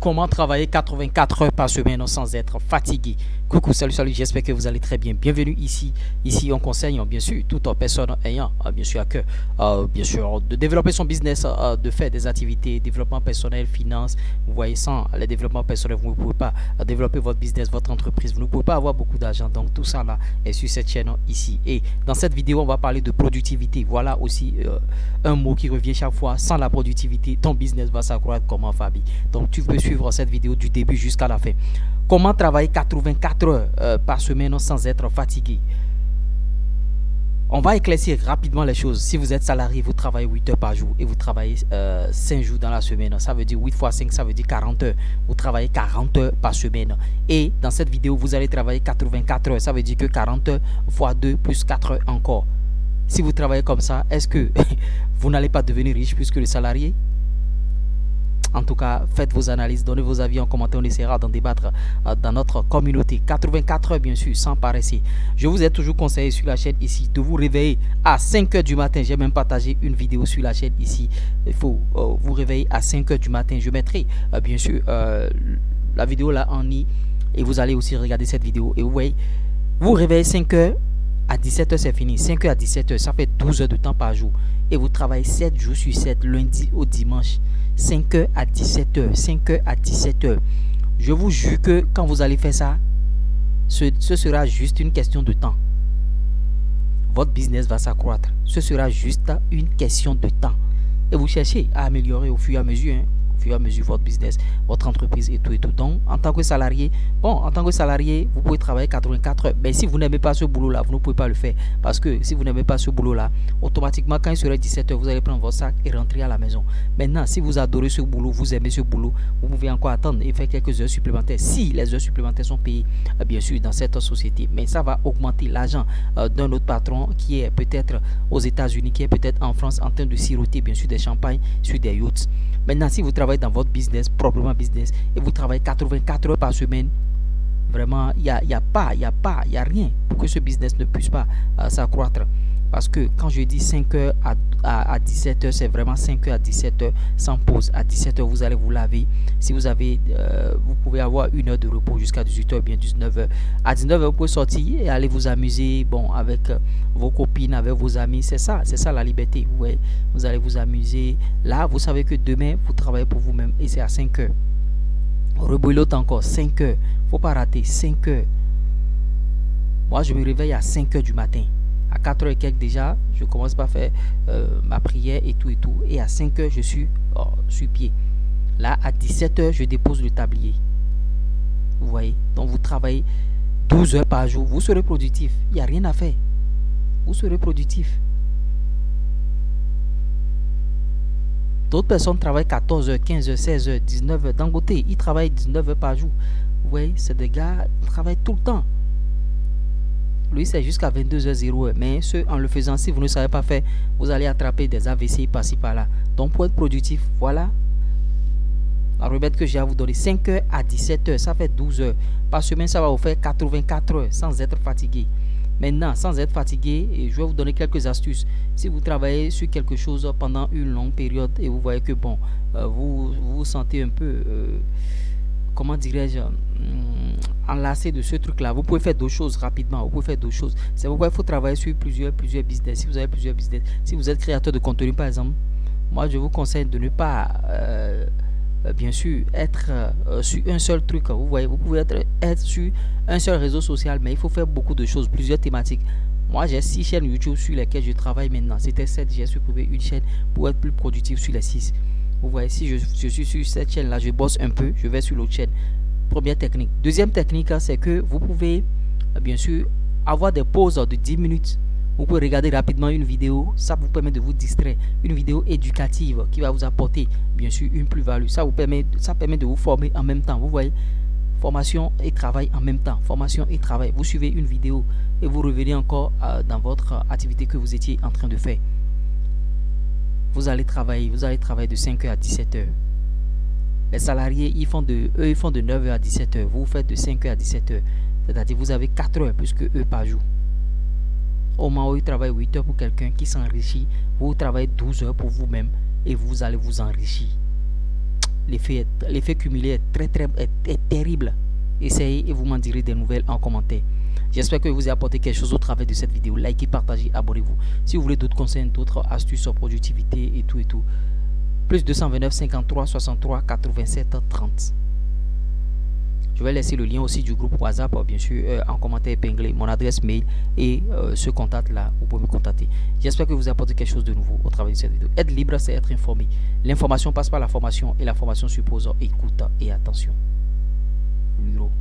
comment travailler 84 heures par semaine sans être fatigué. Coucou, salut, j'espère que vous allez très bien. Bienvenue ici. Ici, on conseille, bien sûr, toute personne ayant, bien sûr, à cœur, bien sûr, de développer son business, de faire des activités, développement personnel, finance. Vous voyez, sans le développement personnel, vous ne pouvez pas développer votre business, votre entreprise. Vous ne pouvez pas avoir beaucoup d'argent. Donc, tout ça là est sur cette chaîne ici. Et dans cette vidéo, on va parler de productivité. Voilà aussi un mot qui revient chaque fois. Sans la productivité, ton business va s'accroître. Comment, Fabi? Donc, tu peux suivre cette vidéo du début jusqu'à la fin. Comment travailler 84 heures par semaine sans être fatigué? On va éclaircir rapidement les choses. Si vous êtes salarié, vous travaillez 8 heures par jour et vous travaillez 5 jours dans la semaine. Ça veut dire 8 fois 5, ça veut dire 40 heures. Vous travaillez 40 heures par semaine. Et dans cette vidéo, vous allez travailler 84 heures. Ça veut dire que 40 heures fois 2 plus 4 heures encore. Si vous travaillez comme ça, est-ce que vous n'allez pas devenir riche plus que le salarié? En tout cas, faites vos analyses, donnez vos avis en commentaire, on essaiera d'en débattre dans notre communauté. 84 heures, bien sûr, sans paresser. Je vous ai toujours conseillé sur la chaîne ici de vous réveiller à 5 heures du matin. J'ai même partagé une vidéo sur la chaîne ici. Il faut vous réveiller à 5 heures du matin. Je mettrai, bien sûr, la vidéo là en i et vous allez aussi regarder cette vidéo. Et vous voyez, vous réveillez 5 heures, à 17 heures, c'est fini. 5 heures à 17 heures, ça fait 12 heures de temps par jour. Et vous travaillez 7 jours sur 7, lundi au dimanche. 5 heures à 17 heures, 5 heures à 17 heures. Je vous jure que quand vous allez faire ça, ce sera juste une question de temps. Votre business va s'accroître. Ce sera juste une question de temps. Et vous cherchez à améliorer au fur et à mesure, votre business, votre entreprise et tout et tout. Donc, en tant que salarié, vous pouvez travailler 84 heures. Mais si vous n'aimez pas ce boulot-là, vous ne pouvez pas le faire. Parce que si vous n'aimez pas ce boulot-là, automatiquement, quand il sera 17 heures, vous allez prendre votre sac et rentrer à la maison. Maintenant, si vous adorez ce boulot, vous aimez ce boulot, vous pouvez encore attendre et faire quelques heures supplémentaires. Si les heures supplémentaires sont payées, bien sûr, dans cette société. Mais ça va augmenter l'argent d'un autre patron qui est peut-être aux États-Unis, qui est peut-être en France, en train de siroter, bien sûr, des champagnes sur des yachts. Maintenant, si vous travaillez dans votre business, proprement business, et vous travaillez 84 heures par semaine, vraiment, il n'y a rien pour que ce business ne puisse pas s'accroître. Parce que quand je dis 5 heures à 17 heures, c'est vraiment 5 heures à 17 heures sans pause. À 17 heures, vous allez vous laver. Si vous avez, vous pouvez avoir une heure de repos jusqu'à 18 heures, bien 19 heures. À 19 heures, vous pouvez sortir et aller vous amuser, bon, avec vos copines, avec vos amis. C'est ça la liberté. Vous allez vous amuser. Là, vous savez que demain, vous travaillez pour vous-même et c'est à 5 heures. Rebelote encore, 5 heures. Faut pas rater, 5 heures. Moi, je me réveille à 5 heures du matin. À 4 heures et quelques déjà, je commence par faire ma prière et tout. Et à 5 heures, je suis sur pied. Là, à 17 heures, je dépose le tablier. Vous voyez? Donc, vous travaillez 12 heures par jour. Vous serez productif. Il n'y a rien à faire. Vous serez productif. D'autres personnes travaillent 14 heures, 15 heures, 16 heures, 19 heures. Dangote, ils travaillent 19 heures par jour. Vous voyez? C'est des gars qui travaillent tout le temps. Lui, c'est jusqu'à 22h00. Mais en le faisant, si vous ne savez pas faire, vous allez attraper des AVC par-ci par-là. Donc, pour être productif, voilà la remède que j'ai à vous donner. 5 heures à 17 heures, ça fait 12 heures. Par semaine, ça va vous faire 84 heures sans être fatigué. Maintenant, sans être fatigué, je vais vous donner quelques astuces. Si vous travaillez sur quelque chose pendant une longue période et vous voyez que, bon, vous vous sentez un peu... comment dirais-je, enlacé de ce truc là, vous pouvez faire d'autres choses rapidement. Vous pouvez faire d'autres choses. C'est pourquoi il faut travailler sur plusieurs business. Si vous avez plusieurs business, si vous êtes créateur de contenu par exemple, moi je vous conseille de ne pas bien sûr être sur un seul truc. Vous voyez, vous pouvez être sur un seul réseau social, mais il faut faire beaucoup de choses, plusieurs thématiques. Moi j'ai 6 chaînes YouTube sur lesquelles je travaille maintenant. C'était 7, j'ai supprimé une chaîne pour être plus productif sur les 6. Vous voyez, si je suis sur cette chaîne là, je bosse un peu, je vais sur l'autre chaîne. Première technique. Deuxième technique, c'est que vous pouvez bien sûr avoir des pauses de 10 minutes. Vous pouvez regarder rapidement une vidéo, ça vous permet de vous distraire. Une vidéo éducative qui va vous apporter bien sûr une plus-value. Ça permet de vous former en même temps. Vous voyez, formation et travail en même temps. Formation et travail. Vous suivez une vidéo et vous revenez encore dans votre activité que vous étiez en train de faire. Vous allez travailler de 5 heures à 17 heures. Les salariés, ils font de 9 heures à 17 heures. Vous faites de 5 heures à 17 heures. C'est-à-dire vous avez 4 heures plus que eux par jour. Au moment où ils travaillent 8 heures pour quelqu'un qui s'enrichit, vous travaillez 12 heures pour vous-même et vous allez vous enrichir. l'effet cumulé est terrible. Essayez et vous m'en direz des nouvelles en commentaire. J'espère que vous avez apporté quelque chose au travers de cette vidéo. Likez, partagez, abonnez-vous. Si vous voulez d'autres conseils, d'autres astuces sur productivité et tout. Plus 229 53 63 87 30. Je vais laisser le lien aussi du groupe WhatsApp, bien sûr, en commentaire épinglé, mon adresse mail et ce contact-là, vous pouvez me contacter. J'espère que vous apportez quelque chose de nouveau au travers de cette vidéo. Être libre, c'est être informé. L'information passe par la formation et la formation suppose écoute et attention. Luro.